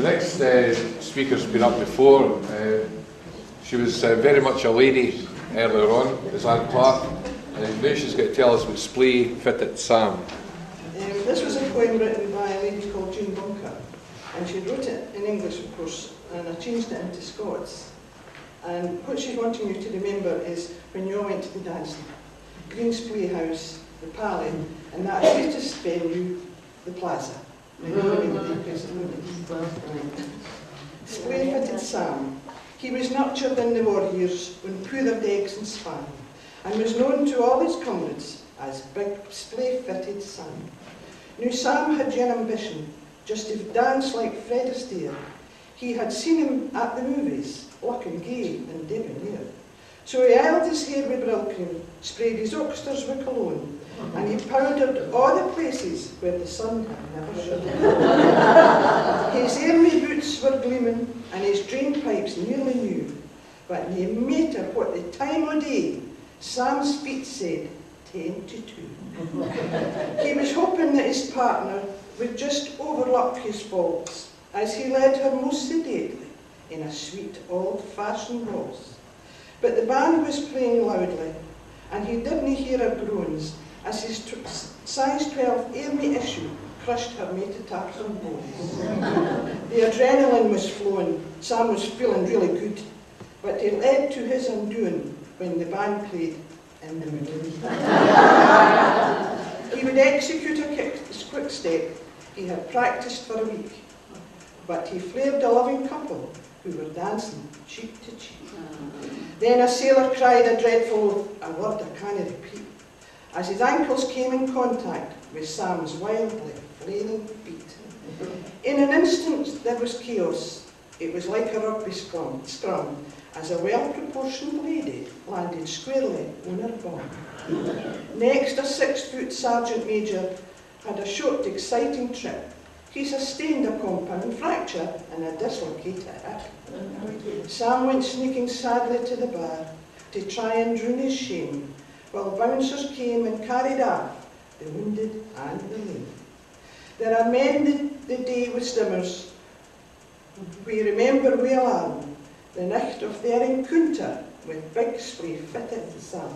next speaker's been up before. She was very much a lady earlier on, is Anne Clarke. Now she's going to tell us about Splay Fittit Sam. This was a poem written by a lady called June Bunker, and she wrote it in English, of course, and I changed it into Scots. And what she's wanting you to remember is when you all went to the dancing, Green Splay House, the Pally, and that latest venue, the Plaza. Splay Fittit Sam. He was nurtured in the war years when poured eggs and span, and was known to all his comrades as Big Splay Fittit Sam. Now Sam had an ambition, just to dance like Fred Astaire. He had seen him at the movies, looking gay and debonair. So he oiled his hair with brill cream, sprayed his oxters with cologne, and he powdered all the places where the sun had never shone. His army boots were gleaming, and his drain pipes nearly new. But no matter what the time of day, Sam's feet said 10 to 2. He was hoping that his partner would just overlook his faults as he led her most sedately in a sweet old-fashioned waltz. But the band was playing loudly, and he didn't hear her groans as his size 12 army issue crushed her metatarsal bones. The adrenaline was flowing, Sam was feeling really good, but it led to his undoing when the band played in the mood. He would execute a quick step he had practiced for a week, but he flared a loving couple who were dancing cheek to cheek. Then a sailor cried a dreadful oath, a word I can't repeat, as his ankles came in contact with Sam's wildly flailing feet. In an instant there was chaos. It was like a rugby scrum as a well-proportioned lady landed squarely on her bum. Next, a 6-foot sergeant major had a short, exciting trip. He sustained a compound fracture and a dislocated hip. Sam went sneaking sadly to the bar to try and drown his shame, while bouncers came and carried off the wounded and the lame. There are men the day with stimmers. We remember with alarm the night of their encounter with Big Splay Fittit Sam.